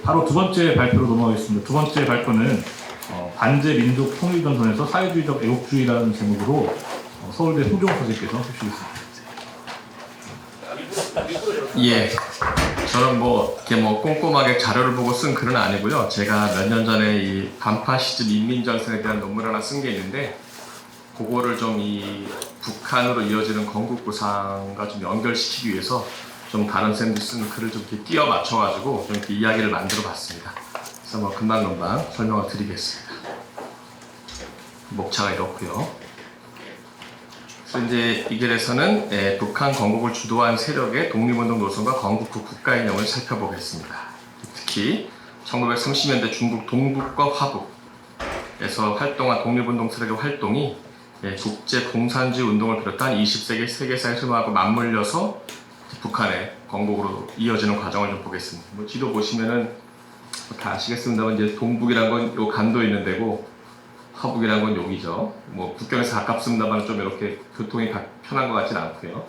바로 두 번째 발표로 넘어가겠습니다. 두 번째 발표는 반제 민족 통일 전선에서 사회주의적 애국주의라는 제목으로 서울대 송종호 선생님께서 해주시겠습니다. 예, 저는 이렇게 꼼꼼하게 자료를 보고 쓴 글은 아니고요. 제가 몇 년 전에 이 반파시즘 인민전선에 대한 논문 하나 쓴 게 있는데, 그거를 좀 이 북한으로 이어지는 건국구상과 좀 연결시키기 위해서 좀 다른 쌤들이 쓴 글을 좀 이렇게 끼워 맞춰가지고 좀 이렇게 이야기를 만들어 봤습니다. 그래서 금방금방 설명을 드리겠습니다. 목차가 이렇고요. 그래서 이제 이 글에서는 북한 건국을 주도한 세력의 독립운동 노선과 건국 후 국가인형을 살펴보겠습니다. 특히 1930년대 중국 동북과 화북에서 활동한 독립운동 세력의 활동이 국제 공산주의 운동을 비롯한 20세기 세계사의 흐름하고 맞물려서 북한의 건국으로 이어지는 과정을 좀 보겠습니다. 지도 보시면은 다 아시겠습니다만 이제 동북이라는 건 요 간도 있는 데고 화북이라는 건 여기죠. 국경에서 가깝습니다만 좀 이렇게 교통이 편한 것 같지는 않고요.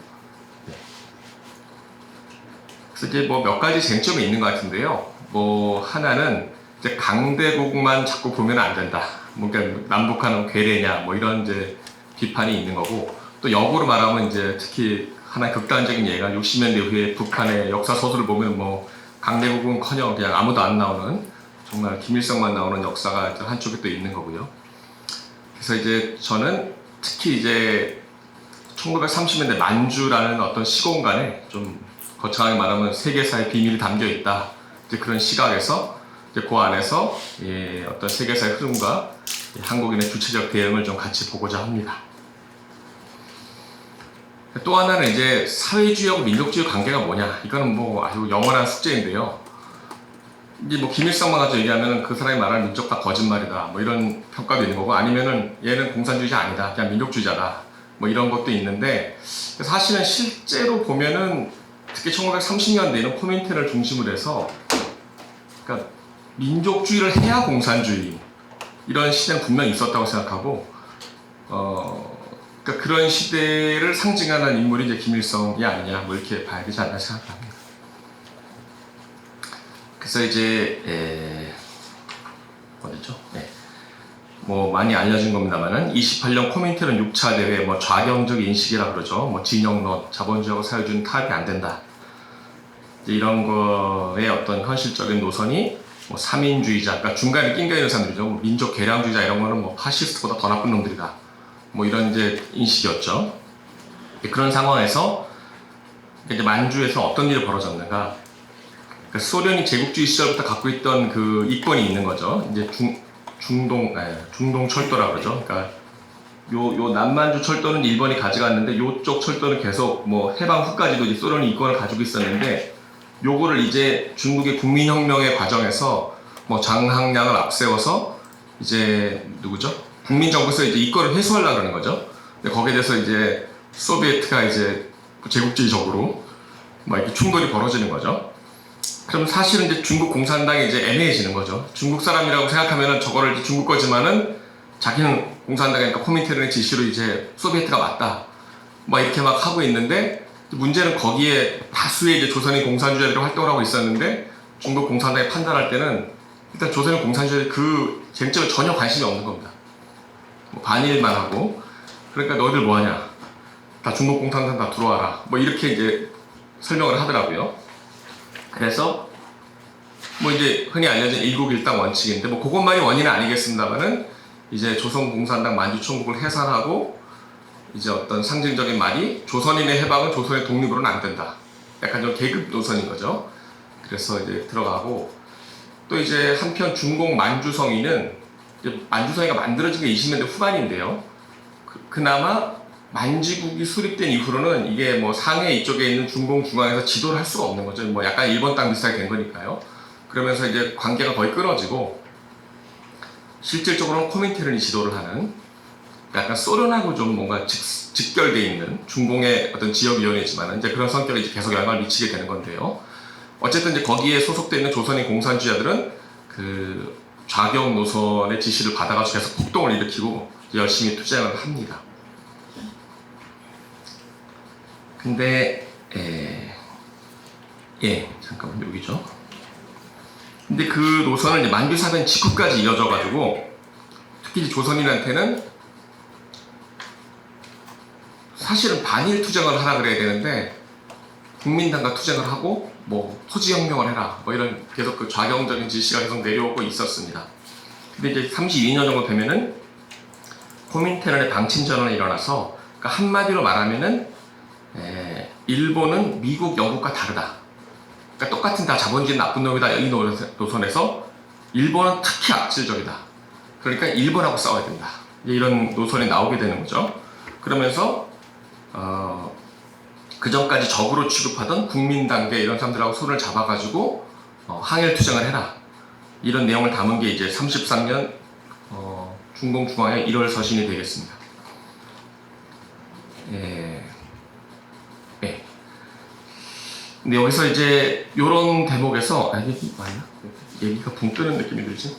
그래서 이제 몇 가지 쟁점이 있는 것 같은데요. 하나는 이제 강대국만 자꾸 보면 안 된다. 그러니까 남북한은 괴뢰냐, 이런 이제 비판이 있는 거고, 또 역으로 말하면 이제 특히 하나의 극단적인 예가 60년대 이후에 북한의 역사 소설을 보면 강대국은커녕 그냥 아무도 안 나오는 정말 김일성만 나오는 역사가 한쪽에 또 있는 거고요. 그래서 이제 저는 특히 이제 1930년대 만주라는 어떤 시공간에 좀 거창하게 말하면 세계사의 비밀이 담겨 있다. 이제 그런 시각에서 이제 그 안에서 어떤 세계사의 흐름과 한국인의 주체적 대응을 좀 같이 보고자 합니다. 또 하나는 이제 사회주의하고 민족주의 관계가 뭐냐. 이거는 아주 영원한 숙제인데요. 이제 김일성만 가지고 얘기하면 그 사람이 말하는 민족 다 거짓말이다. 이런 평가도 있는 거고, 아니면은 얘는 공산주의자 아니다. 그냥 민족주의자다. 이런 것도 있는데, 사실은 실제로 보면은 특히 1930년대에는 코민테를 중심으로 해서, 그러니까 민족주의를 해야 공산주의. 이런 시대는 분명히 있었다고 생각하고, 그러니까 그런 시대를 상징하는 인물이 이제 김일성이 아니냐, 이렇게 봐야 되지 않나 생각합니다. 그래서 이제 어디죠? 많이 알려진 겁니다만은 28년 코민테른 6차 대회 좌경적 인식이라 그러죠. 진영론, 자본주의하고 사회주의는 타협이 안 된다. 이런 거의 어떤 현실적인 노선이 3인주의자, 그러니까 중간에 낑겨 있는 사람들이죠. 민족 개량주의자 이런 거는 파시스트보다 더 나쁜 놈들이다. 이런 이제 인식이었죠. 그런 상황에서 이제 만주에서 어떤 일이 벌어졌는가? 그러니까 소련이 제국주의 시절부터 갖고 있던 그 이권이 있는 거죠. 이제 중동 철도라 그러죠. 그러니까 요 남만주 철도는 일본이 가져갔는데 요쪽 철도는 계속 해방 후까지도 이제 소련이 이권을 가지고 있었는데, 요거를 이제 중국의 국민혁명의 과정에서 장항량을 앞세워서 이제 누구죠? 국민정부에서 이제 이권을 회수하려고 그러는 거죠. 근데 거기에 대해서 이제 소비에트가 이제 제국주의적으로 이렇게 충돌이 벌어지는 거죠. 그럼 사실은 이제 중국 공산당이 이제 애매해지는 거죠. 중국 사람이라고 생각하면은 저거를 이제 중국 거지만은 자기는 공산당이니까 코민테른의 지시로 이제 소비에트가 맞다. 이렇게 하고 있는데, 문제는 거기에 다수의 이제 조선인 공산주의자들이 활동을 하고 있었는데, 중국 공산당이 판단할 때는 일단 조선인 공산주의자들 그 쟁점에 전혀 관심이 없는 겁니다. 반일만 하고, 그러니까 너희들 뭐하냐? 다 중국 공산당 다 들어와라. 이렇게 이제 설명을 하더라고요. 그래서 이제 흔히 알려진 일국일당 원칙인데 그것만이 원인은 아니겠습니다만은 이제 조선 공산당 만주총국을 해산하고 이제 어떤 상징적인 말이 조선인의 해방은 조선의 독립으로는 안 된다. 약간 좀 계급 노선인 거죠. 그래서 이제 들어가고, 또 이제 한편 중공 만주성의는 만주성의가 만들어진 게 20년대 후반인데요. 그나마 만지국이 수립된 이후로는 이게 상해 이쪽에 있는 중공 중앙에서 지도를 할 수가 없는 거죠. 약간 일본 땅 비슷하게 된 거니까요. 그러면서 이제 관계가 거의 끊어지고, 실질적으로는 코민테른이 지도를 하는, 약간 소련하고 좀 뭔가 직결되어 있는 중공의 어떤 지역위원회지만 이제 그런 성격이 이제 계속 영향을 미치게 되는 건데요. 어쨌든 이제 거기에 소속되어 있는 조선인 공산주의자들은 그 좌경 노선의 지시를 받아가지고 계속 폭동을 일으키고 열심히 투쟁을 합니다. 근데 잠깐만 여기죠. 근데 그 노선은 이제 만주사변 직후까지 이어져가지고 특히 이제 조선인한테는 사실은 반일 투쟁을 하라 그래야 되는데 국민당과 투쟁을 하고 뭐 토지혁명을 해라 뭐 이런 계속 그 좌경적인 지시가 계속 내려오고 있었습니다. 근데 이제 32년 정도 되면은 코민테른의 방침전환이 일어나서 그러니까 한마디로 말하면은 일본은 미국, 영국과 다르다. 그러니까 똑같은 다 자본주의 나쁜 놈이다 이 노선에서 일본은 특히 악질적이다. 그러니까 일본하고 싸워야 된다. 이런 노선이 나오게 되는 거죠. 그러면서 그 전까지 적으로 취급하던 국민당계 이런 사람들하고 손을 잡아가지고 항일 투쟁을 해라. 이런 내용을 담은 게 이제 33년 중공중앙의 1월 서신이 되겠습니다. 예. 근데 여기서 이제 요런 대목에서 얘기 맞나? 얘기가 붕 뜨는 느낌이 들지?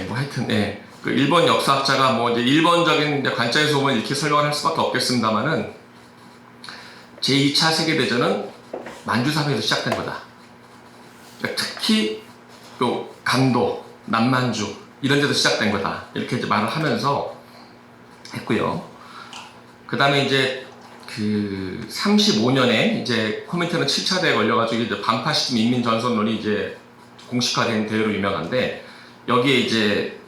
뭐 하여튼 그 일본 역사학자가 뭐 이제 일본적인 관점에서 보면 이렇게 설명을 할 수밖에 없겠습니다만은 제2차 세계대전은 만주사변에서 시작된 거다. 그러니까 특히 또 간도, 남만주 이런 데서 시작된 거다. 이렇게 이제 말을 하면서 했고요. 그 다음에 이제 그 35년에 이제 코민테른 7차 대회에 걸려가지고 이제 반파시즘 인민전선론이 이제 공식화된 대회로 유명한데 여기에 이제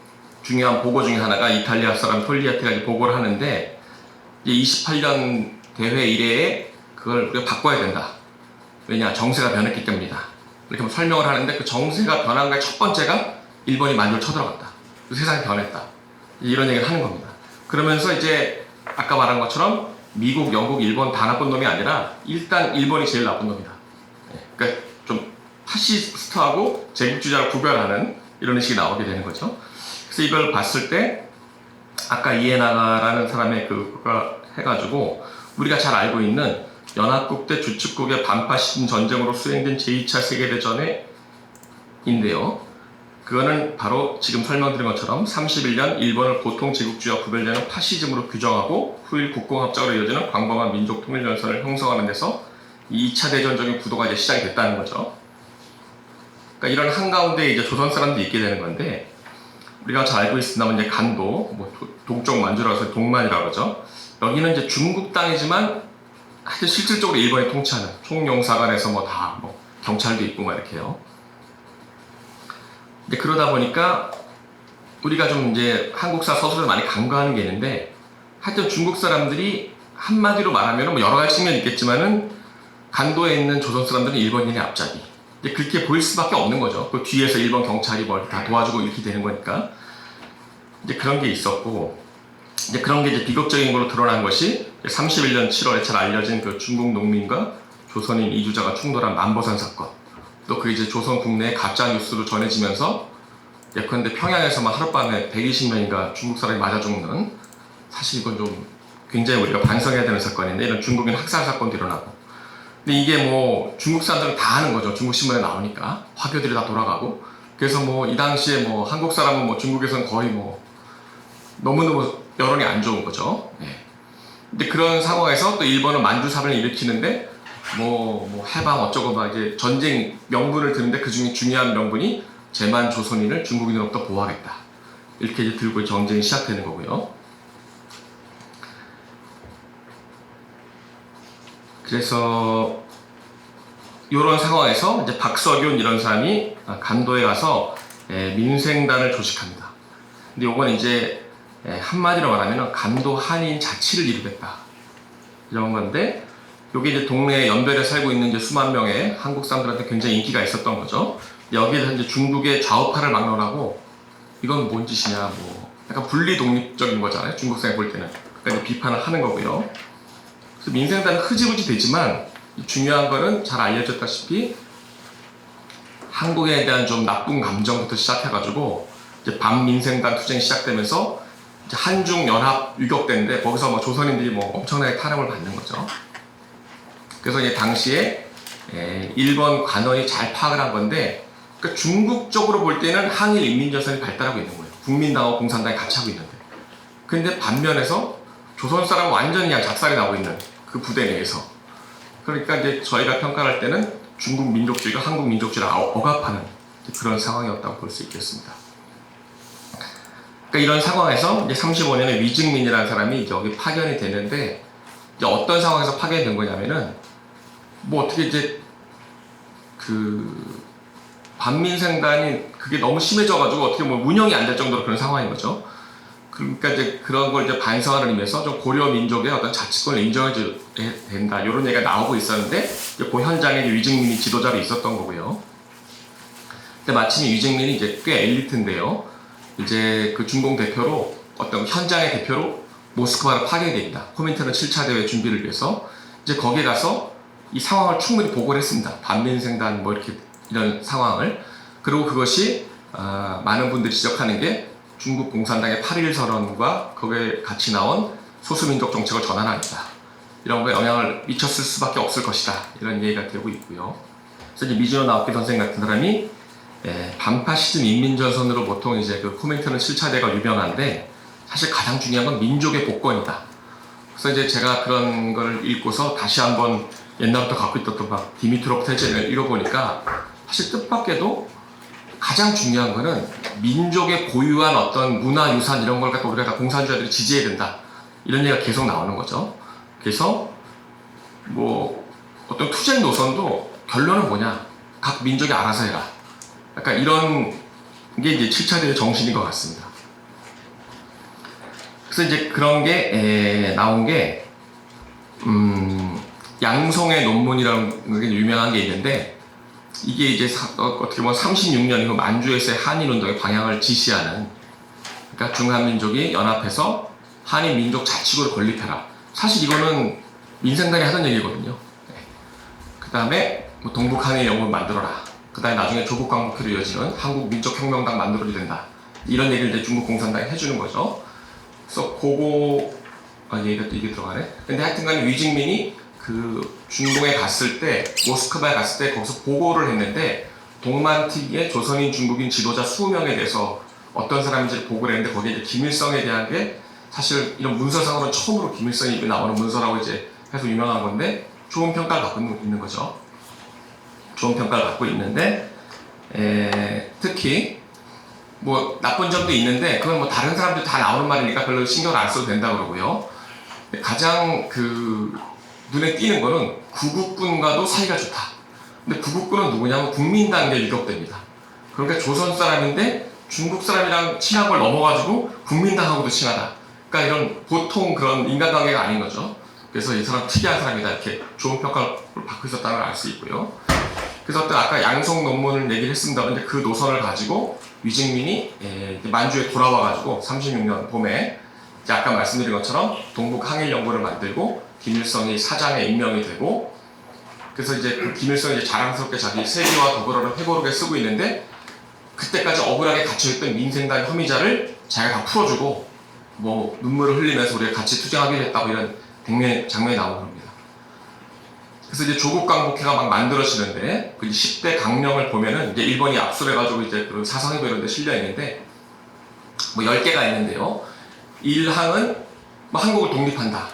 중요한 보고 중에 하나가 이탈리아 사람 톨리아티가 보고를 하는데 이제 28년 대회 이래에 그걸 우리가 바꿔야 된다. 왜냐 정세가 변했기 때문이다. 이렇게 설명을 하는데 그 정세가 변한 거의 첫 번째가 일본이 만주를 쳐들어갔다. 세상이 변했다. 이런 얘기를 하는 겁니다. 그러면서 이제 아까 말한 것처럼 미국, 영국, 일본 다 나쁜 놈이 아니라 일단 일본이 제일 나쁜 놈이다. 그러니까 좀 파시스트하고 제국주의자를 구별하는 이런 의식이 나오게 되는 거죠. 그래서 이걸 봤을 때 아까 이에나가라는 사람의 그가 해가지고 우리가 잘 알고 있는 연합국 대 주축국의 반파시즘 전쟁으로 수행된 제2차 세계대전의 인데요. 그거는 바로 지금 설명드린 것처럼 31년 일본을 보통 제국주의와 구별되는 파시즘으로 규정하고 후일 국공합작으로 이어지는 광범한 민족 통일 전선을 형성하는 데서 2차 대전적인 구도가 이제 시작이 됐다는 거죠. 그러니까 이런 한가운데 이제 조선 사람들이 있게 되는 건데 우리가 잘 알고 있습니다만 이제 간도, 뭐 동쪽 만주라고 해서 동만이라고 그러죠. 여기는 이제 중국 땅이지만 하여튼 실질적으로 일본이 통치하는 총영사관에서 뭐 다 뭐 경찰도 있고 막 이렇게요. 근데 그러다 보니까 우리가 좀 이제 한국사 서술을 많이 간과하는 게 있는데 하여튼 중국 사람들이 한마디로 말하면 뭐 여러 가지 측면이 있겠지만은 간도에 있는 조선 사람들은 일본인의 앞잡이. 이제 그렇게 보일 수밖에 없는 거죠. 그 뒤에서 일본 경찰이 뭘 다 도와주고 이렇게 되는 거니까. 이제 그런 게 있었고, 이제 그런 게 이제 비극적인 걸로 드러난 것이 31년 7월에 잘 알려진 그 중국 농민과 조선인 이주자가 충돌한 만보산 사건. 또 그게 이제 조선 국내에 가짜 뉴스로 전해지면서 예컨대 평양에서만 하룻밤에 120명인가 중국 사람이 맞아 죽는 사실 이건 좀 굉장히 우리가 반성해야 되는 사건인데 이런 중국인 학살 사건도 일어나고 근데 이게 뭐 중국 사람들은 다 아는 거죠. 중국 신문에 나오니까 화교들이 다 돌아가고 그래서 뭐 이 당시에 뭐 한국 사람은 뭐 중국에서는 거의 뭐 너무너무 여론이 안 좋은 거죠. 근데 그런 상황에서 또 일본은 만주사변을 일으키는데 뭐 해방 어쩌고 막 이제 전쟁 명분을 드는데 그 중에 중요한 명분이 제만 조선인을 중국인으로부터 보호하겠다. 이렇게 이제 들고 전쟁이 시작되는 거고요. 그래서 이런 상황에서 이제 박석윤 이런 사람이 간도에 가서 민생단을 조직합니다. 근데 이건 이제 한마디로 말하면 간도 한인 자치를 이루겠다 이런 건데. 여기 이제 동네에 연변에 살고 있는 이제 수만 명의 한국 사람들한테 굉장히 인기가 있었던 거죠. 여기에서 이제 중국의 좌우파를 막론하고 이건 뭔 짓이냐, 뭐 약간 분리 독립적인 거잖아요. 중국 사람이 볼 때는. 그러니까 비판을 하는 거고요. 그래서 민생단은 흐지부지 되지만 중요한 거는 잘 알려졌다시피 한국에 대한 좀 나쁜 감정부터 시작해가지고 이제 반민생단 투쟁이 시작되면서 이제 한중 연합 유격대인데 거기서 뭐 조선인들이 뭐 엄청나게 탄압을 받는 거죠. 그래서 이제 당시에 일본 관원이 잘 파악을 한 건데 그러니까 중국적으로 볼 때는 항일 인민전선이 발달하고 있는 거예요. 국민당하고 공산당이 같이 하고 있는데 근데 반면에서 조선 사람은 완전히 그냥 작살이 나고 있는 그 부대 내에서 그러니까 이제 저희가 평가할 때는 중국 민족주의가 한국 민족주의를 억압하는 그런 상황이었다고 볼 수 있겠습니다. 그러니까 이런 상황에서 이제 35년에 위증민이라는 사람이 이제 여기 파견이 되는데 이제 어떤 상황에서 파견이 된 거냐면은 뭐 어떻게 이제 그 반민생단이 그게 너무 심해져가지고 어떻게 뭐 운영이 안 될 정도로 그런 상황인 거죠. 그러니까 이제 그런 걸 이제 반성하는 의미에서 좀 고려 민족의 어떤 자치권을 인정해줘야 된다 이런 얘기가 나오고 있었는데 이제 그 현장에 위증민이 지도자로 있었던 거고요. 근데 마침 위증민이 이제 꽤 엘리트인데요. 이제 그 중공 대표로 어떤 현장의 대표로 모스크바로 파견이 됩니다. 코민테른 7차 대회 준비를 위해서 이제 거기에 가서 이 상황을 충분히 보고를 했습니다. 반민생단 뭐 이렇게 이런 상황을. 그리고 그것이 많은 분들이 지적하는 게 중국 공산당의 8.1 선언과 거기에 같이 나온 소수민족 정책을 전환하겠다. 이런 거에 영향을 미쳤을 수밖에 없을 것이다. 이런 얘기가 되고 있고요. 그래서 이제 미즈노 나오키 선생 같은 사람이 반파시즘 인민전선으로 보통 이제 그 코민테른 7차 대회가 유명한데 사실 가장 중요한 건 민족의 복권이다. 그래서 이제 제가 그런 걸 읽고서 다시 한번 옛날부터 갖고 있던 막 디미트로프 태제를 읽어보니까 사실 뜻밖에도 가장 중요한 거는 민족의 고유한 어떤 문화유산 이런 걸 갖고 우리가 다 공산주의자들이 지지해야 된다. 이런 얘기가 계속 나오는 거죠. 그래서 뭐 어떤 투쟁 노선도 결론은 뭐냐. 각 민족이 알아서 해라. 약간 이런 게 이제 7차 대회 정신인 것 같습니다. 그래서 이제 그런 게 나온 게 양송의 논문이라는 게 유명한 게 있는데 이게 이제 어떻게 보면 36년 이후 만주에서의 한인운동의 방향을 지시하는 그러니까 중한민족이 연합해서 한인민족 자치구를 건립해라. 사실 이거는 민생단이 하던 얘기거든요. 그 다음에 뭐 동북한인연구원 만들어라. 그 다음에 나중에 조국광복회로 이어지는 한국민족혁명당 만들어야 된다. 이런 얘기를 이제 중국 공산당이 해주는 거죠. 그래서 얘기가 또 이게 들어가네. 근데 하여튼간 위증민이 그 중동에 갔을 때 모스크바에 갔을 때 거기서 보고를 했는데 동만TV의 조선인 중국인 지도자 20명에 대해서 어떤 사람인지 보고를 했는데 거기에 이제 김일성에 대한 게 사실 이런 문서상으로는 처음으로 김일성이 나오는 문서라고 이제 해서 유명한 건데 좋은 평가를 갖고 있는 거죠. 좋은 평가를 갖고 있는데 특히 뭐 나쁜 점도 있는데 그건 뭐 다른 사람들 다 나오는 말이니까 별로 신경을 안 써도 된다 그러고요. 가장 그 눈에 띄는 거는 구국군과도 사이가 좋다. 근데 구국군은 누구냐면 국민당에 유력됩니다. 그러니까 조선 사람인데 중국 사람이랑 친한 걸 넘어가지고 국민당하고도 친하다. 그러니까 이런 보통 그런 인간관계가 아닌 거죠. 그래서 이 사람 특이한 사람이다. 이렇게 좋은 평가를 받고 있었다는 걸 알 수 있고요. 그래서 어떤 아까 양송 논문을 얘기를 했습니다. 근데 그 노선을 가지고 위증민이 만주에 돌아와가지고 36년 봄에 이제 아까 말씀드린 것처럼 동북 항일연구를 만들고 김일성이 사장에 임명이 되고 그래서 이제 그 김일성이 이제 자랑스럽게 자기 세계와 더불어를 회고록에 쓰고 있는데 그때까지 억울하게 갇혀있던 민생당 혐의자를 자기가 다 풀어주고 뭐 눈물을 흘리면서 우리가 같이 투쟁하기로 했다고 이런 장면이 나오는 겁니다. 그래서 이제 조국광복회가 막 만들어지는데 그 10대 강령을 보면은 이제 일본이 압수해가지고 이제 그런 사성회고 이런 데 실려 있는데 뭐 10개가 있는데요. 1항은 뭐 한국을 독립한다.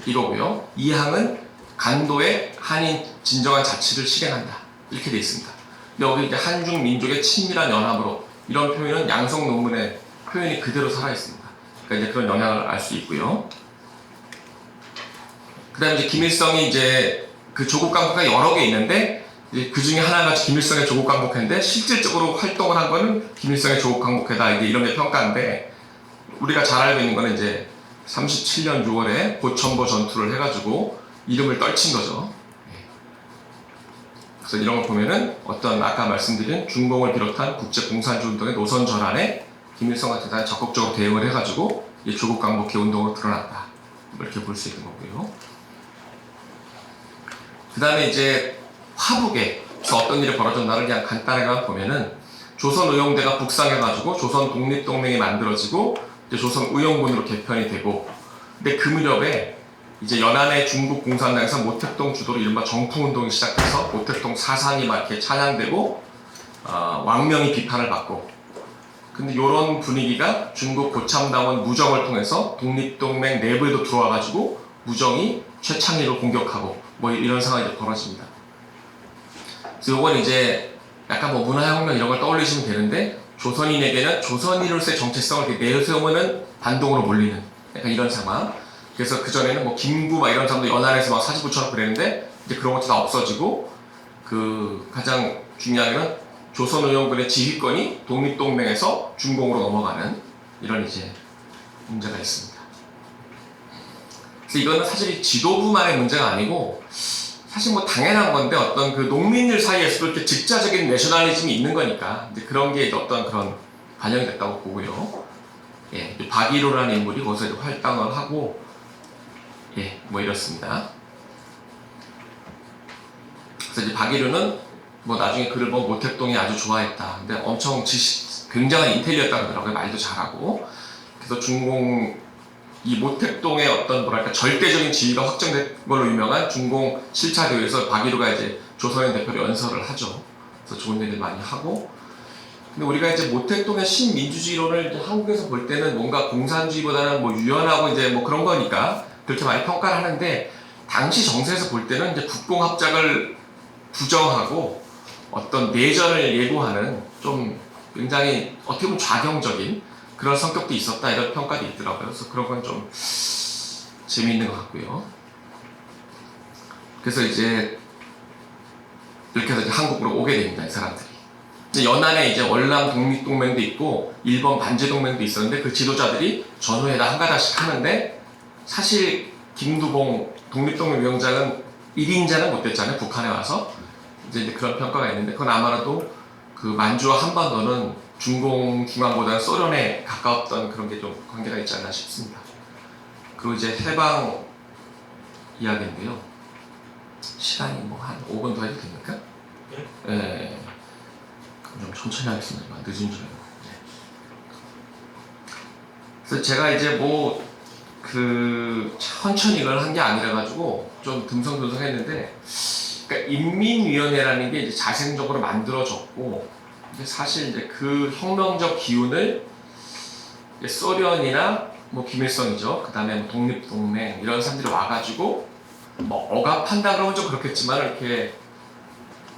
이거고요. 2항은 간도의 한인 진정한 자치를 실행한다. 이렇게 돼 있습니다. 근데 여기 이제 한중 민족의 친밀한 연합으로 이런 표현은 양성 논문의 표현이 그대로 살아 있습니다. 그러니까 이제 그런 영향을 알 수 있고요. 그다음에 이제 김일성이 이제 그 조국광복회가 여러 개 있는데 그 중에 하나가 김일성의 조국광복회인데 실질적으로 활동을 한 거는 김일성의 조국광복회다. 이제 이런 게 평가인데 우리가 잘 알고 있는 거는 이제 37년 6월에 고천보 전투를 해가지고 이름을 떨친 거죠. 그래서 이런 걸 보면은 어떤 아까 말씀드린 중공을 비롯한 국제공산주의 운동의 노선 전환에 김일성 같은 사람이 적극적으로 대응을 해가지고 조국광복회 운동으로 드러났다. 이렇게 볼 수 있는 거고요. 그 다음에 이제 화북에서 어떤 일이 벌어졌나를 그냥 간단하게만 보면은 조선의용대가 북상해가지고 조선독립동맹이 만들어지고 이제 조선의용군으로 개편이 되고 근데 그 무렵에 이제 연안의 중국 공산당에서 모택동 주도로 이른바 정풍운동이 시작돼서 모택동 사상이 막 이렇게 찬양되고 왕명이 비판을 받고 근데 이런 분위기가 중국 고참당원 무정을 통해서 독립동맹 내부에도 들어와가지고 무정이 최창희를 공격하고 뭐 이런 상황이 이제 벌어집니다. 그래서 이건 이제 약간 뭐 문화혁명 이런 걸 떠올리시면 되는데 조선인에게는 조선인으로서의 정체성을 이렇게 내세우면은 반동으로 몰리는 약간 이런 상황. 그래서 그전에는 뭐 김구 막 이런 사람도 연안에서 막 사진 붙여놓고 그랬는데 이제 그런 것도 다 없어지고 그 가장 중요한 건 조선의용군의 지휘권이 독립동맹에서 중공으로 넘어가는 이런 이제 문제가 있습니다. 그래서 이거는 사실 지도부만의 문제가 아니고 사실 뭐 당연한 건데 어떤 그 농민들 사이에서도 이렇게 직자적인 내셔널리즘이 있는 거니까 이제 그런 게 어떤 그런 반영이 됐다고 보고요. 예, 박일호라는 인물이 거기서 이제 활동을 하고 예, 뭐 이렇습니다. 그래서 이제 박일호는 뭐 나중에 글을 보면 모택동이 아주 좋아했다. 근데 엄청 굉장한 인텔리였다 그러더라고요. 말도 잘하고. 그래서 중공 이 모택동의 어떤 뭐랄까 절대적인 지위가 확정된 걸로 유명한 중공 7차 대회에서 박일호가 이제 조선인 대표로 연설을 하죠. 그래서 좋은 일을 많이 하고. 근데 우리가 이제 모택동의 신민주주의론을 이제 한국에서 볼 때는 뭔가 공산주의보다는 뭐 유연하고 이제 뭐 그런 거니까 그렇게 많이 평가를 하는데 당시 정세에서 볼 때는 이제 국공합작을 부정하고 어떤 내전을 예고하는 좀 굉장히 어떻게 보면 좌경적인 그런 성격도 있었다 이런 평가도 있더라고요. 그래서 그런 건 좀 재미있는 것 같고요. 그래서 이제 이렇게 해서 이제 한국으로 오게 됩니다. 이 사람들이. 연안에 이제 월남 독립동맹도 있고 일본 반제동맹도 있었는데 그 지도자들이 전후에 다 한 가닥씩 하는데 사실 김두봉 독립동맹 위원장은 1인자는 못 됐잖아요. 북한에 와서. 이제 그런 평가가 있는데 그건 아마도 그 만주와 한반도는 중공 중앙보다는 소련에 가까웠던 그런 게 좀 관계가 있지 않나 싶습니다. 그리고 이제 해방 이야기인데요. 시간이 뭐 한 5분 더 해도 됩니까? 네. 네. 그럼 좀 천천히 하겠습니다. 늦은 줄 알고. 네. 그래서 제가 이제 뭐 그 천천히 이걸 한 게 아니라 가지고 좀 듬성듬성했는데. 그러니까 인민위원회라는 게 이제 자생적으로 만들어졌고 이제 사실 이제 그 혁명적 기운을 이제 소련이나 뭐 김일성이죠. 그 다음에 뭐 독립동맹 이런 사람들이 와가지고 뭐 억압한다 그러면 좀 그렇겠지만 이렇게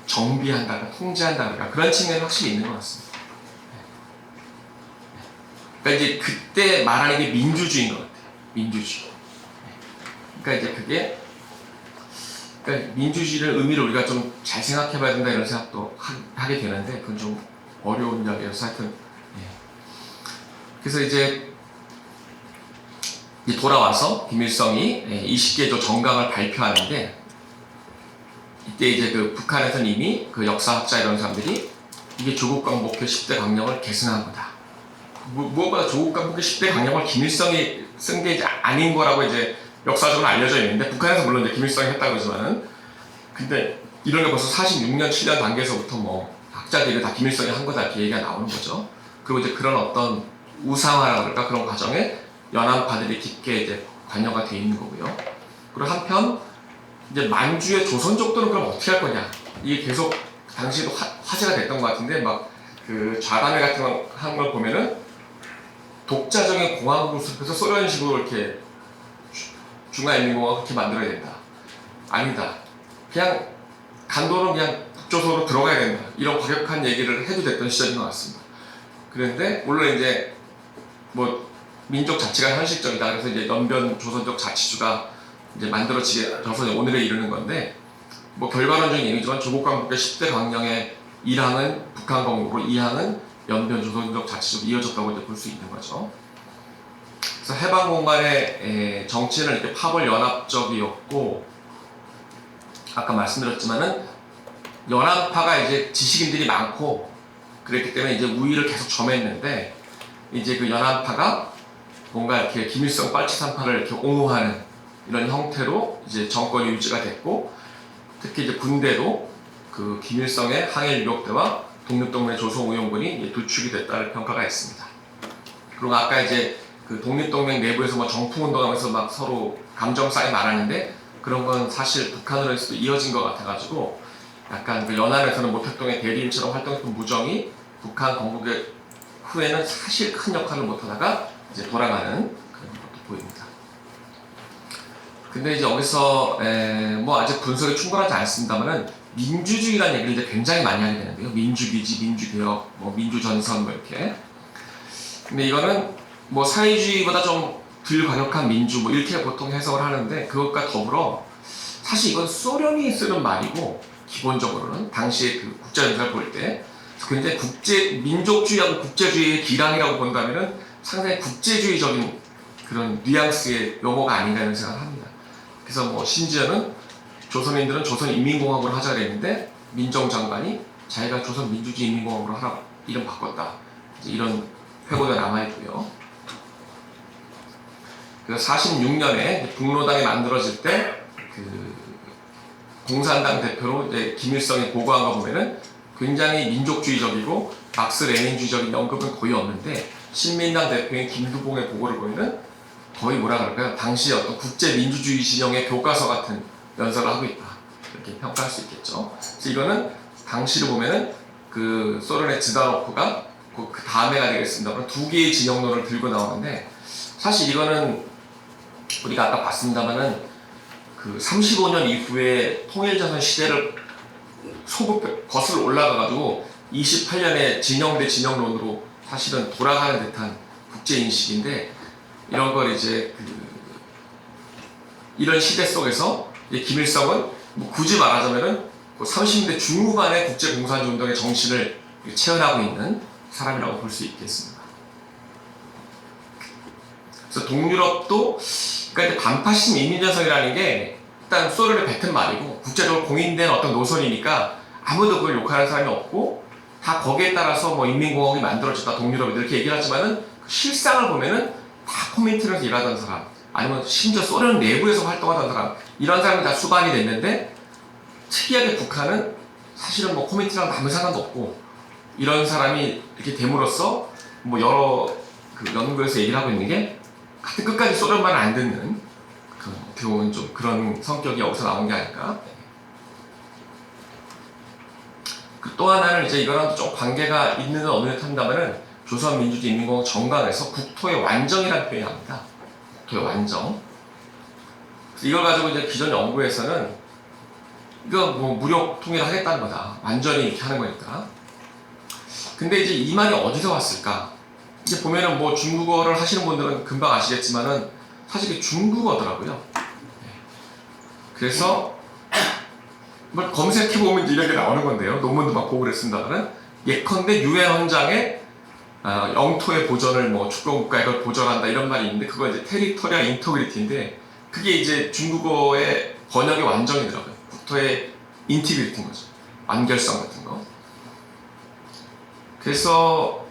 정비한다, 통제한다 그런 측면이 확실히 있는 것 같습니다. 그러니까 이제 그때 말하는 게 민주주의인 것 같아요. 민주주의. 그러니까 이제 그게 그러니까 민주주의를 의미를 우리가 좀 잘 생각해봐야 된다 이런 생각도 하게 되는데 그건 좀 어려운 이야기여서 하여튼 예. 그래서 이제 돌아와서 김일성이 20개조 정강을 발표하는데 이때 이제 그 북한에서는 이미 그 역사학자 이런 사람들이 이게 조국 광복회 10대 강령을 계승한 거다. 무엇보다 조국 광복회 10대 강령을 김일성이 쓴 게 아닌 거라고 이제 역사적으로 알려져 있는데 북한에서 물론 이제 김일성이 했다고 그러지만은 근데 이런 게 벌써 46년 7년 단계에서부터 뭐 학자들이 다 김일성이 한 거다 이렇게 얘기가 나오는 거죠. 그리고 이제 그런 어떤 우상화라고 그럴까 그런 과정에 연안파들이 깊게 이제 관여가 돼 있는 거고요. 그리고 한편 이제 만주의 조선족들은 그럼 어떻게 할 거냐 이게 계속 당시에도 화제가 됐던 것 같은데 막 그 좌담회 같은 거 한 걸 보면은 독자적인 공화국을 수립해서 소련식으로 이렇게 중화인민공화국 그렇게 만들어야 된다. 아니다. 그냥 간도는 그냥 북조선으로 들어가야 된다. 이런 과격한 얘기를 해도 됐던 시절인 것 같습니다. 그런데 물론 이제 뭐 민족 자치가 현실적이다. 그래서 이제 연변 조선족 자치주가 이제 만들어지게 져서 오늘에 이르는 건데 뭐 결과론적인 얘기지만 조국 광복회 10대 강령의 1항은 북한 건국으로 2항은 연변 조선족 자치주로 이어졌다고 이제 볼 수 있는 거죠. 그래서 해방 공간의 정치는 이렇게 파벌 연합적이었고 아까 말씀드렸지만은 연합파가 이제 지식인들이 많고 그랬기 때문에 이제 우위를 계속 점했는데 이제 그 연합파가 뭔가 이렇게 김일성 빨치산파를 이렇게 옹호하는 이런 형태로 이제 정권이 유지가 됐고 특히 이제 군대도 그 김일성의 항일 유력대와 독립동맹 조선우용군이 도축이 됐다는 평가가 있습니다. 그리고 아까 이제 그 독립동맹 내부에서 뭐 정풍운동하면서 막 서로 감정 싸움이 많았는데 그런 건 사실 북한으로서도 이어진 것 같아가지고 약간 그 연안에서는 모택동의 대리인처럼 활동했던 무정이 북한 건국의 후에는 사실 큰 역할을 못하다가 이제 돌아가는 그런 것도 보입니다. 근데 이제 여기서 뭐 아직 분석이 충분하지 않습니다만은 민주주의라는 얘기를 이제 굉장히 많이 하게 되는데요. 민주기지, 민주개혁, 뭐 민주전선 뭐 이렇게. 근데 이거는 뭐 사회주의보다 좀 덜 과격한 민주 뭐 이렇게 보통 해석을 하는데 그것과 더불어 사실 이건 소련이 쓰는 말이고 기본적으로는 당시에 그 국제정세를 볼 때 굉장히 민족주의하고 국제주의의 기량이라고 본다면은 상당히 국제주의적인 그런 뉘앙스의 용어가 아닌가 이런 생각을 합니다. 그래서 뭐 심지어는 조선인들은 조선인민공화국을 하자 그랬는데 민정장관이 자기가 조선민주주의인민공화국으로 하라 이름 바꿨다. 이런 회고가 남아있고요. 그래서 46년에 북로당이 만들어질 때 그 공산당 대표로 이제 김일성이 보고한 거 보면은 굉장히 민족주의적이고 막스 레닌주의적인 언급은 거의 없는데 신민당 대표인 김두봉의 보고를 보면은 거의 뭐라 그럴까요? 당시의 어떤 국제민주주의 진영의 교과서 같은 연설을 하고 있다. 이렇게 평가할 수 있겠죠. 그래서 이거는 당시를 보면은 그 소련의 지다노프가 그 다음해가 되겠습니다만 두 개의 진영론을 들고 나오는데 사실 이거는 우리가 아까 봤습니다만은 그 35년 이후에 통일전선 시대를 거슬러 올라가가지고 28년에 진영 대 진영론으로 사실은 돌아가는 듯한 국제인식인데 이런 걸 이제 이런 시대 속에서 이제 김일성은 뭐 굳이 말하자면은 30년대 중후반의 국제공산주의 운동의 정신을 체현하고 있는 사람이라고 볼 수 있겠습니다. 그래서 동유럽도 그러니까 이제 반파시즘 인민전선이라는 게 일단 소련의 뱉은 말이고 국제적으로 공인된 어떤 노선이니까 아무도 그걸 욕하는 사람이 없고 다 거기에 따라서 뭐 인민공화국이 만들어졌다 동유럽이 이렇게 얘기를 하지만은 그 실상을 보면은 다 코민트에서 일하던 사람 아니면 심지어 소련 내부에서 활동하던 사람 이런 사람이 다 수반이 됐는데 특이하게 북한은 사실은 뭐 코민트랑 아무 상관도 없고 이런 사람이 이렇게 됨으로써 뭐 여러 그 연구에서 얘기를 하고 있는 게 하여튼 끝까지 소련말을 안 듣는 그 어떻게 보면 좀 그런 성격이 여기서 나온 게 아닐까. 또 하나는 이제 이거랑 좀 관계가 있는 어느 듯 한다면은 조선민주주의인민공화국 정강에서 국토의 완정이라는 표현을 합니다. 국토의 완정. 그래서 이걸 가지고 이제 기존 연구에서는 이거 뭐 무력 통일하겠다는 거다. 완전히 이렇게 하는 거니까. 근데 이제 이 말이 어디서 왔을까? 이제 보면은 뭐 중국어를 하시는 분들은 금방 아시겠지만은 사실 이게 중국어더라고요. 그래서 뭘 검색해보면 이런 게 나오는 건데요. 논문도 막 보고 그랬습니다만은 예컨대 유엔 헌장에 영토의 보전을 뭐 주권국가 이걸 보전한다 이런 말이 있는데 그거 이제 테리토리얼 인터그리티인데 그게 이제 중국어의 번역의 완전이더라고요. 국토의 인티그리티인 거죠. 완결성 같은 거. 그래서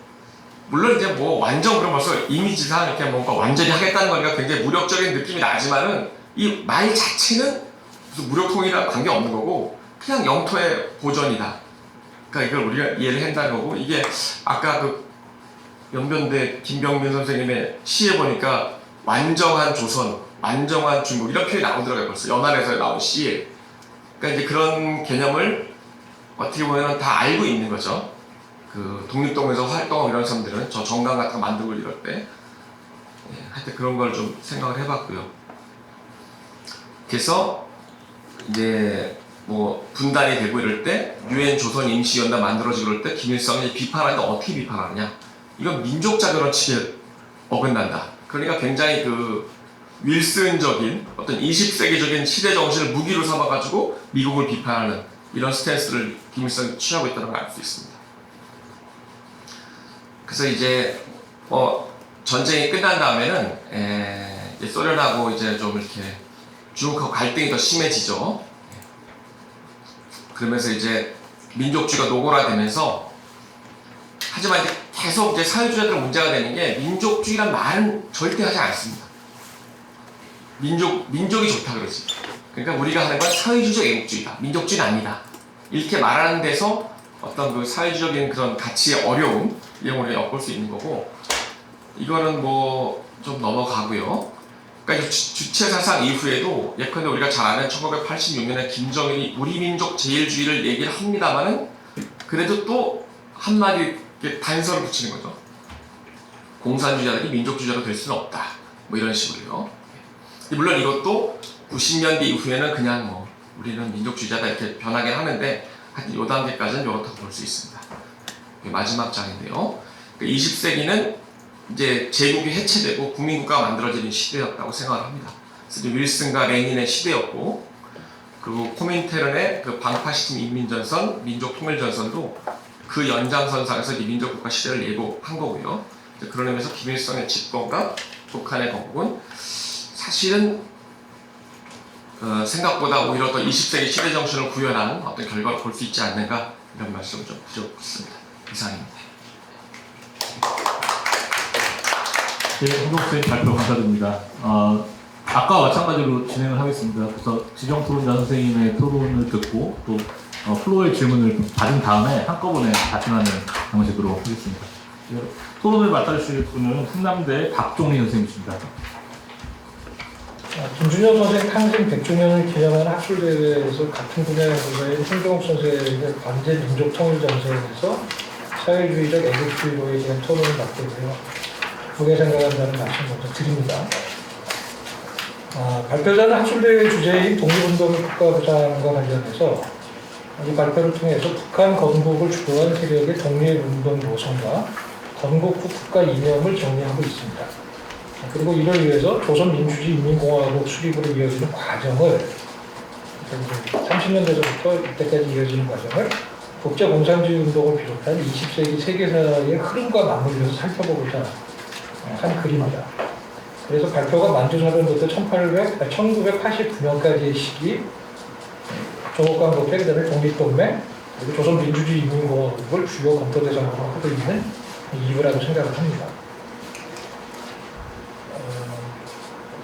물론 이제 뭐 완전 그런 벌써 이미지상 이렇게 뭔가 완전히 하겠다는 거니까 굉장히 무력적인 느낌이 나지만은 이 말 자체는 무슨 무력 통일이랑 관계 없는 거고 그냥 영토의 보전이다. 그러니까 이걸 우리가 이해를 한다는 거고 이게 아까 그 연변대 김병민 선생님의 시에 보니까 완정한 조선, 완정한 중국 이런 표현이 나오더라고요. 벌써 연안에서 나온 시에. 그러니까 이제 그런 개념을 어떻게 보면 다 알고 있는 거죠. 그 독립동에서 활동하고 이런 사람들은 저 정강 같은 거 만들고 이럴 때 하여튼 그런 걸 좀 생각을 해봤고요. 그래서 이제 뭐 분단이 되고 이럴 때 유엔 조선 임시연단 만들어지고 이럴 때 김일성이 비판하는데 어떻게 비판하느냐? 이건 민족자결 원칙에 어긋난다. 그러니까 굉장히 그 윌슨적인 어떤 20세기적인 시대 정신을 무기로 삼아가지고 미국을 비판하는 이런 스탠스를 김일성이 취하고 있다는 걸 알 수 있습니다. 그래서 이제 전쟁이 끝난 다음에는 이제 소련하고 이제 좀 이렇게 중국하고 갈등이 더 심해지죠. 그러면서 이제 민족주의가 노골화되면서 하지만 이제 계속 이제 사회주의자들 문제가 되는 게 민족주의란 말은 절대 하지 않습니다. 민족이 좋다 그러지. 그러니까 우리가 하는 건 사회주의적 애국주의다. 민족주의는 아니다. 이렇게 말하는 데서 어떤 그 사회주의적인 그런 가치의 어려움 이런 걸 엿볼 수 있는 거고 이거는 뭐 좀 넘어가고요. 그러니까 주체사상 이후에도 예컨대 우리가 잘 아는 1986년에 김정일이 우리 민족 제일주의를 얘기를 합니다만은 그래도 또 한마디 단서를 붙이는 거죠. 공산주의자들이 민족주의자로 될 수는 없다. 뭐 이런 식으로요. 물론 이것도 90년대 이후에는 그냥 뭐 우리는 민족주의자다 이렇게 변하긴 하는데 하여튼 이 단계까지는 이렇다고 볼 수 있습니다. 마지막 장인데요. 20세기는 이제 제국이 해체되고 국민국가가 만들어지는 시대였다고 생각을 합니다. 그래서 윌슨과 레닌의 시대였고, 그리고 코민테른의 그 방파시즘 인민전선, 민족통일전선도 그 연장선상에서 이 민족국가 시대를 예고한 거고요. 그런 의미에서 김일성의 집권과 북한의 건국은 사실은 생각보다 오히려 더 20세기 시대 정신을 구현하는 어떤 결과를 볼 수 있지 않는가, 이런 말씀을 좀 드렸습니다. 이상입니다. 네, 홍동수님 발표 감사드립니다. 아까와 마찬가지로 진행을 하겠습니다. 그래서 지정토론자 선생님의 토론을 듣고 또 플로어의 질문을 받은 다음에 한꺼번에 답변하는 방식으로 하겠습니다. 토론을 맡아주실 분은 흥남대 박종희 선생님이십니다. 김준영 선생 탄생 100주년을 기념하는 학술대회에서 같은 분야의 홍정욱 선생의 관제 민족통일전선에서 사회주의적 애국주의로에 대한 토론을 맡게 되어 그게 생각한다는 말씀 먼저 드립니다. 발표자는 학술대회 주제인 독립운동의 국가부장과 관련해서 이 발표를 통해서 북한 건국을 주도한 세력의 독립운동 노선과 건국 후 국가 이념을 정리하고 있습니다. 그리고 이를 위해서 조선민주주의인민공화국 수립으로 이어지는 과정을 30년대부터 이때까지 이어지는 과정을 국제공산주의 운동을 비롯한 20세기 세계사의 흐름과 맞물려서 살펴보고자 한 글입니다. 그래서 발표가 만주사변부터 1989년까지의 시기 조국광복회, 그다음에 독립동맹, 그리고 조선민주주의인민공화국을 주요 검토 대상으로 하고 있는 이유라고 생각을 합니다.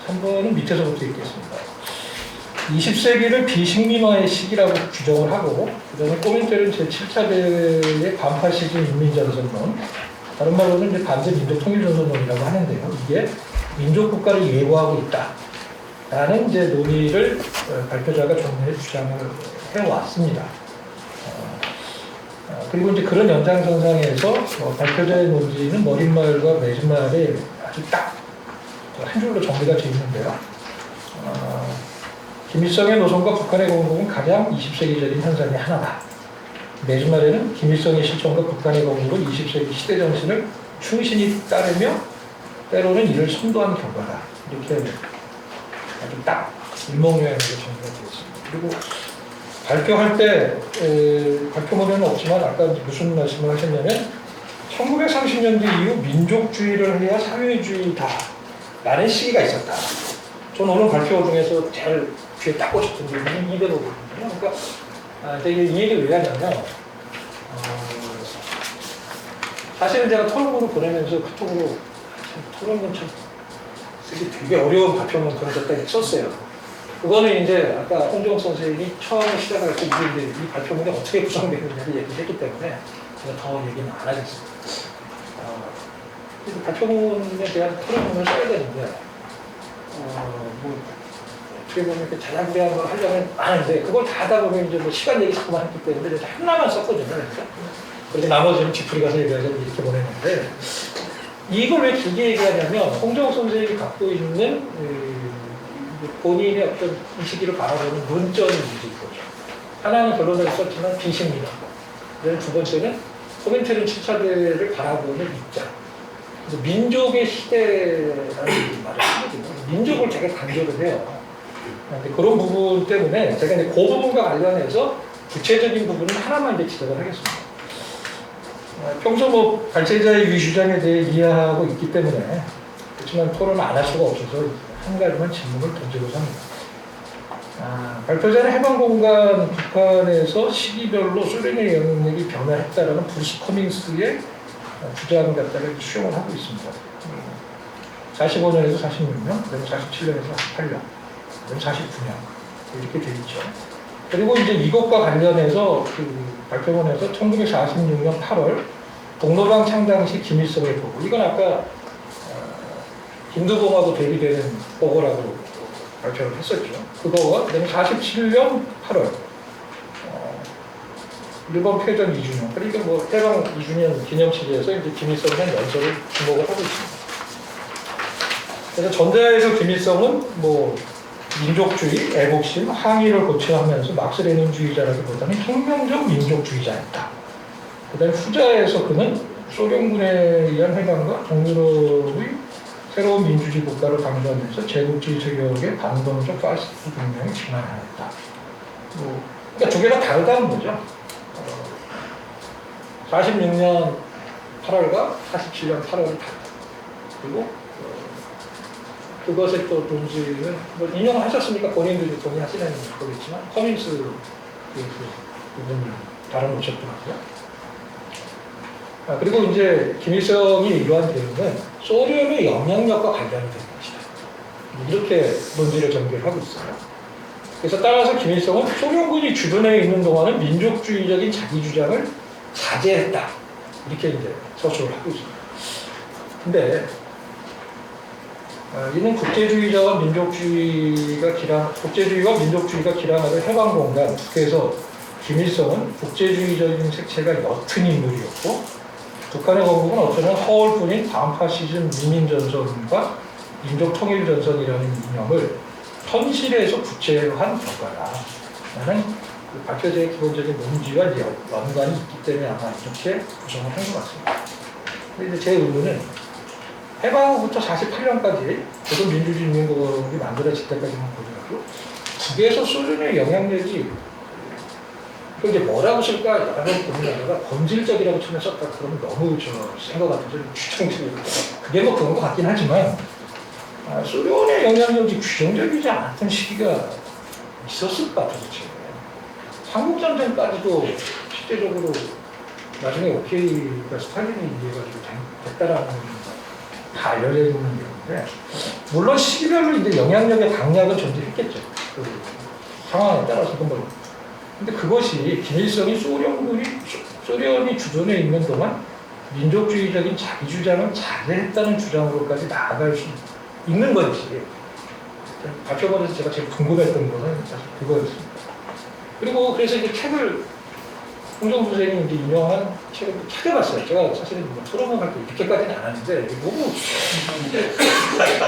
3번은 밑에서부터 읽겠습니다. 20세기를 비식민화의 시기라고 규정을 하고, 그 다음에 꼬민테른 제7차대의 반파시즘 인민전선론, 다른 말로는 이제 반대 민족통일전선론이라고 하는데요. 이게 민족국가를 예고하고 있다라는 이제 논의를 발표자가 정리해 주장을 해왔습니다. 그리고 이제 그런 연장선상에서 발표자의 논지는 머릿말과 매진말에 아주 딱 한 줄로 정리가 되어 있는데요. 김일성의 노선과 북한의 건국은 가장 20세기적인 현상의 하나다. 매진말에는 김일성의 실천과 북한의 건국은 20세기 시대 정신을 충실히 따르며 때로는 이를 선도한 결과다. 이렇게 아주 딱 일목요연하게 정리가 되어 있습니다. 그리고 발표할 때 발표문에는 없지만 아까 무슨 말씀을 하셨냐면 1930년대 이후 민족주의를 해야 사회주의다 라는 시기가 있었다. 저는 오늘 발표 중에서 제일 귀에 딱 꽂혔던 게 이 대목이거든요. 그러니까 이게 이 얘기를 왜 하냐면 사실은 제가 토론으로 보내면서 카톡으로 토론은 참 쓰기 되게 어려운 발표문 보내줬다 썼어요. 그거는 이제 아까 홍정욱 선생님이 처음에 시작할 때 이제 이 발표문이 어떻게 구성되느냐를 얘기했기 때문에 제가 더 얘기는 안 하겠습니다. 발표문에 대한 토론문을 써야 되는데 뭐 어떻게 보면 이렇게 자작대한 걸 하려면 많은데 그걸 다 하다 보면 이제 뭐 시간 얘기 자꾸만 했기 때문에 하나만 썼거든요. 그래서 나머지는 지풀이 가서 얘기하자 이렇게 보냈는데 이걸 왜 길게 얘기하냐면 홍정욱 선생님이 갖고 있는 본인의 어떤 이 시기를 바라보는 논점이 있을 거죠. 하나는 결론을 썼지만 비식민화. 두 번째는 코멘테른 7차대를 바라보는 입장. 그래서 민족의 시대라는 말을 하거든요. 민족을 되게 강조를 해요. 그런 부분 때문에 제가 이제 그 부분과 관련해서 구체적인 부분은 하나만 이제 지적을 하겠습니다. 평소 뭐 발제자의 유주장에 대해 이해하고 있기 때문에 그렇지만 토론을 안 할 수가 없어서 한 가지만 질문을 던지고자 합니다. 발표자는 해방공간 북한에서 시기별로 소련의 영향력이 변화했다라는 브루스 커밍스의 주장 갖다가 수용을 하고 있습니다. 45년에서 46년, 그다음에 47년에서 48년, 그다음에 49년 이렇게 되어 있죠. 그리고 이제 이것과 관련해서 그 발표문에서 1946년 8월 동로당 창당 시 김일성의 보고, 이건 아까 hindu봉하고 대비되는 보고라고 발표를 했었죠. 그거와 그다음에 47년 8월 일본 패전 2주년, 그러니까 뭐 해방 2주년 기념식에서 이제 김일성에 대한 연설을 주목을 하고 있습니다. 그래서 전자에서 김일성은 뭐 민족주의, 애국심, 항의를 고취하면서 막스레닌주의자라기보다는 혁명적 민족주의자였다. 그 다음에 후자에서 그는 소련군에 의한 해방과 동유럽의 새로운 민주주의 국가를 강조하면서 제국주의 세력의 반동적 파시스트 동향에 진화하였다. 그러니까 두 개가 다르다는 거죠. 46년 8월과 47년 8월이 다르다. 그리고 그것의 또 논지는 뭐 인용을 하셨으니까 본인들이 동의하시는 거겠지만 커민스 부분을 다뤄놓으셨더라고요. 그리고 이제 김일성이 이러한 대응은 소련의 영향력과 관련이 되는 것이다. 이렇게 논지를 전개를 하고 있어요. 그래서 따라서 김일성은 소련군이 주변에 있는 동안은 민족주의적인 자기 주장을 자제했다. 이렇게 이제 서술을 하고 있습니다. 근데 이는 국제주의와 민족주의가 기량하는 해방 공간, 그래서 김일성은 국제주의적인 색채가 옅은 인물이었고 북한의 건국은 어쩌면 허울뿐인 반파시즘 민민전선과 민족통일전선이라는 이념을 현실에서 구체화한 결과다. 라는 박혀져의 기본적인 논지와 연관이 있기 때문에 아마 이렇게 구성을 한 것 같습니다. 근데 제 의문은 해방 후부터 48년까지 조선민주주의인민공화국이 만들어질 때까지만 보더라도 북에서 소련의 영향력이 그 이제 뭐라고 쓸까 여러 번 고민하다가 본질적이라고 처음에 썼다 그러면 너무 센 것 같아서 추정스러워요. 그게 뭐 그런 것 같긴 하지만 소련의 영향력이 규정적이지 않았던 시기가 있었을까 도대체. 한국전쟁까지도 실제적으로 나중에 오케이가 스탈린이 이해가지고 됐다라는 다 알려져 있는 건데 물론 시기별로 이제 영향력의 강약은 존재했겠죠. 그 상황에 따라서 근데 그것이 김일성이 소련이 주둔해 있는 동안 민족주의적인 자기 주장을 자제했다는 주장으로까지 나아갈 수 있는 건지 발표문에서 제가 제일 궁금했던 거는 사실 그거였습니다. 그리고 그래서 이제 책을 홍정수 선생님이 이제 인용한 책을 찾아봤어요. 제가 사실은 토론을 할 때 이렇게까지는 안 하는데 너무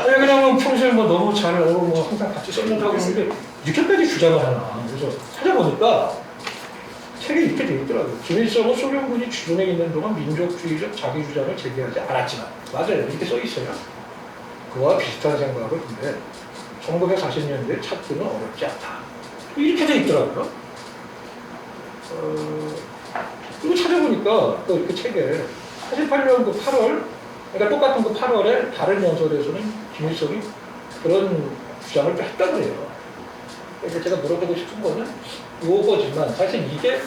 그냥 평소에 뭐 너무 잘 알고 뭐 항상 같이 써놓다고 그러는데 이렇게까지 주장을 하나. 그래서 찾아보니까 책에 이렇게 되어 있더라고요. 김일성은 소련군이 주둔해 있는 동안 민족주의적 자기 주장을 제기하지 않았지만 맞아요. 이렇게 써 있어요. 그와 비슷한 생각을 근데 1940년대에 찾기는 어렵지 않다. 이렇게 되어 있더라고요. 그리고 찾아보니까 또 이렇게 책에 48년 그 8월, 그러니까 똑같은 그 8월에 다른 연설에서는 김일성이 그런 주장을 또 했다고 해요. 그래서 제가 물어보고 싶은 거는 요거지만 사실 이게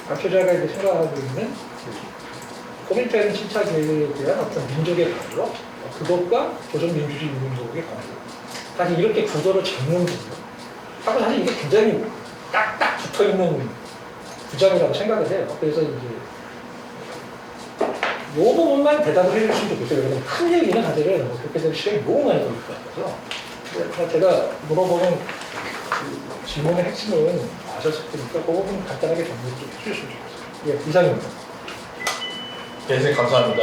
박효자가 이제 생각하고 있는 코민테른 신차 계획에 대한 어떤 민족의 관로, 그것과 조선민주주의 인민공화국의 관로. 사실 이렇게 구도를 잡는 거죠. 하고 사실 이게 굉장히 딱딱 붙어있는 주장이라고 생각을 해요. 그래서 이제 이 부분만 대답을 해주시면 좋겠어요. 왜냐면 큰 얘기는 사실은 뭐 그렇게 되면 시간이 너무 많이 걸릴 것 같아서 제가 물어보는 그 질문의 핵심은 아셨을 테니까 그 부분 간단하게 정리 좀 해주셨으면 좋겠어요. 예, 이상입니다. 네, 선생님 감사합니다.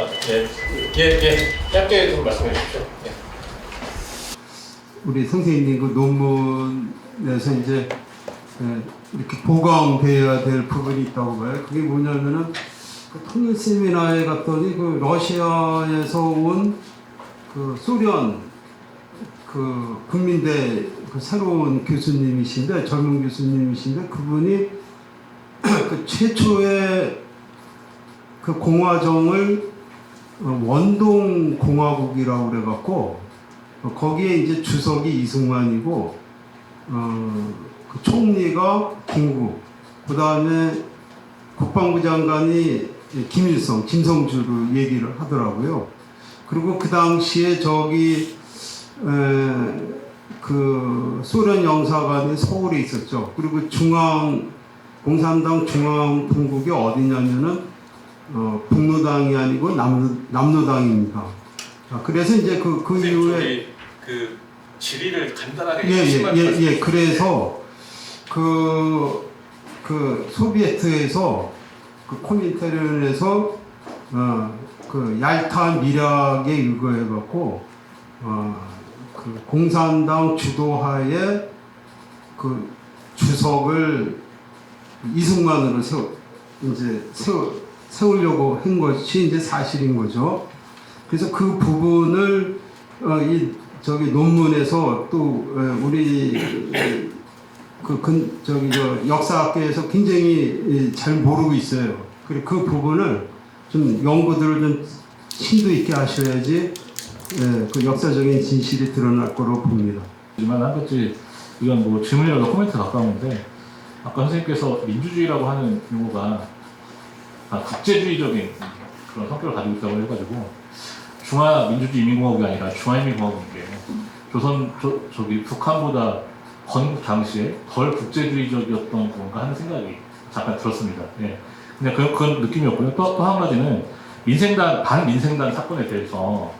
짧게 좀 말씀해 주십시오. 예. 우리 선생님 그 논문에서 이제 이렇게 보강돼야 될 부분이 있다고 봐요. 그게 뭐냐면은 그 통일 세미나에 갔더니 그 러시아에서 온 그 소련 그 국민대 그 새로운 교수님이신데 젊은 교수님이신데 그분이 그 최초의 그 공화정을 원동 공화국이라고 그래갖고 거기에 이제 주석이 이승만이고 그 총리가 김구, 그 다음에 국방부 장관이 김일성, 김성주로 얘기를 하더라고요. 그리고 그 당시에 저기 그 소련 영사관이 서울에 있었죠. 그리고 공산당 중앙본국이 어디냐면은 북로당이 아니고 남로당입니다. 그래서 이제 그 이후에 그 지리를 간단하게 그래서 그 소비에트에서 그 코민테른에서 그 얄타 미략에 의거해갖고 그 공산당 주도하에 그 주석을 이승만으로 세우려고 한 것이 이제 사실인 거죠. 그래서 그 부분을 논문에서 또 우리 역사학계에서 굉장히 잘 모르고 있어요. 그리고 그 부분을 좀 연구들을 좀 심도 있게 하셔야지 그 역사적인 진실이 드러날 거로 봅니다. 하지만 한 가지 이건 뭐 질문이라도 코멘트 가까운데 아까 선생님께서 민주주의라고 하는 용어가 국제주의적인 그런 성격을 가지고 있다고 해가지고 중화민주주의인민공화국이 아니라 중화인민공화국이에요. 북한보다 건국 당시에 덜 국제주의적이었던 건가 하는 생각이 잠깐 들었습니다. 예. 근데 그런 느낌이었고요. 또 한 가지는 반민생단 사건에 대해서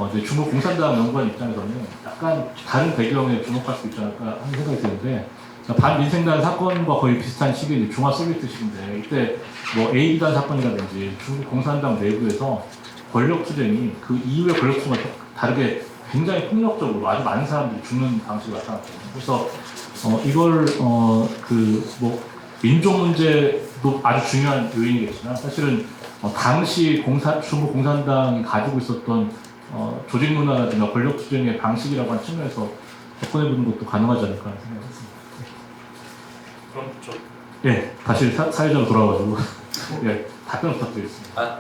이제 중국 공산당 연구원 입장에서는 약간 다른 배경에 주목할 수 있지 않을까 하는 생각이 드는데, 반민생단 사건과 거의 비슷한 시기에 중화 소비에트 시기인데, 이때 뭐 A단 사건이라든지 중국 공산당 내부에서 권력 투쟁이 그 이후의 권력 투쟁과 다르게 굉장히 폭력적으로 아주 많은 사람들이 죽는 방식이 나타났거든요. 그래서 이걸 민족 문제도 아주 중요한 요인이겠지만 사실은 당시 중국 공산당이 가지고 있었던 조직 문화라든가 권력 투쟁의 방식이라고 하는 측면에서 접근해보는 것도 가능하지 않을까 하는 생각이 했습니다. 그럼 좀 예, 다시 사회자로 돌아와가지고 예, 답변 부탁드리겠습니다.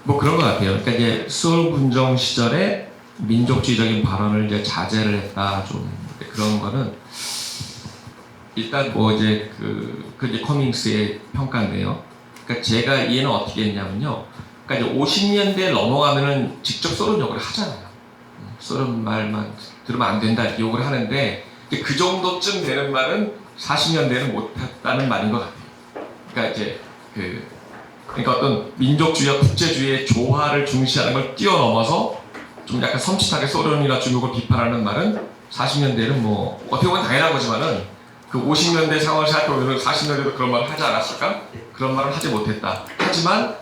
뭐 그런 것 같아요. 그러니까 이제 수월 군정 시절에 민족주의적인 발언을 이제 자제를 했다, 좀 그런 거는 일단 뭐 이제 그 이제 커밍스의 평가인데요. 그러니까 제가 이해는 어떻게 했냐면요. 그러니까 이제 50년대 넘어가면은 직접 소련 욕을 하잖아요. 소련 말만 들으면 안 된다 욕을 하는데 그 정도쯤 되는 말은 40년대는 못했다는 말인 것 같아요. 그러니까 이제 그러니까 어떤 민족주의와 국제주의의 조화를 중시하는 걸 뛰어넘어서 좀 약간 섬찟하게 소련이나 중국을 비판하는 말은 40년대는 뭐 어떻게 보면 당연한 거지만은 그 50년대 상황을 생각해보면 40년대도 그런 말을 하지 않았을까? 그런 말을 하지 못했다. 하지만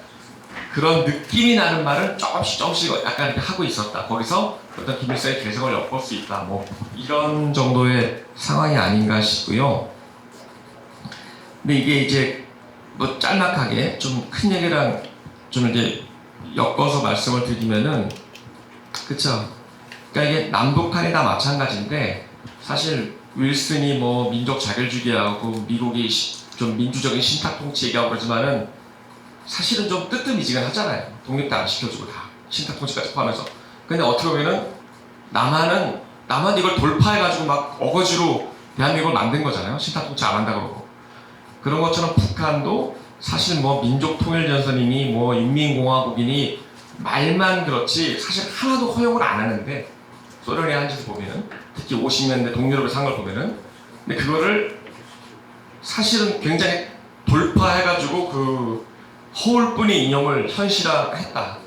그런 느낌이 나는 말은 조금씩 약간 이렇게 하고 있었다. 거기서 어떤 김일성의 개성을 엿볼 수 있다. 뭐 이런 정도의 상황이 아닌가 싶고요. 근데 이게 이제 뭐 짤막하게 좀 큰 얘기랑 좀 이제 엮어서 말씀을 드리면은, 그쵸? 그러니까 이게 남북한이 다 마찬가지인데 사실 윌슨이 뭐 민족 자결주의하고 미국이 좀 민주적인 신탁 통치 얘기하고 그러지만은 사실은 좀 뜨뜻미지근하잖아요. 독립도 안 시켜주고 다 신탁 통치까지 포함해서. 근데 어떻게 보면은 남한 이걸 돌파해가지고 막 어거지로 대한민국을 만든 거잖아요. 신탁 통치 안 한다 그러고. 그런 것처럼 북한도 사실 뭐 민족통일전선이니 뭐 인민공화국이니 말만 그렇지 사실 하나도 허용을 안 하는데, 소련이 한 짓을 보면은 특히 50년대 동유럽의 상을 보면은, 근데 그거를 사실은 굉장히 돌파해가지고 그 허울뿐이 이념을 현실화했다.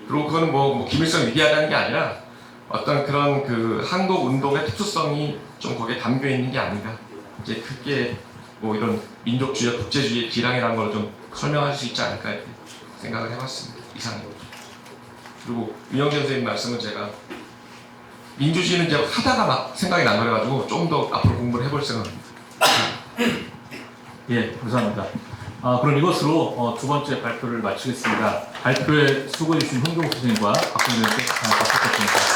그리고 그거는 뭐 김일성 위대하다는 게 아니라 어떤 그런 그 한국 운동의 특수성이 좀 거기에 담겨 있는 게 아닌가. 이제 그게 뭐 이런 민족주의와 국제주의의 기량이라는 걸 좀 설명할 수 있지 않을까 이렇게 생각을 해봤습니다. 이상입니다. 그리고 윤영재 선생님 말씀은 제가 민주주의는 이제 하다가 막 생각이 난 거라가지고 좀 더 앞으로 공부를 해볼 생각입니다. 예, 감사합니다. 그럼 이것으로 두 번째 발표를 마치겠습니다. 발표에 수고해주신 홍종수 선생님과 박근혜 선생님께 박수 부탁드립니다.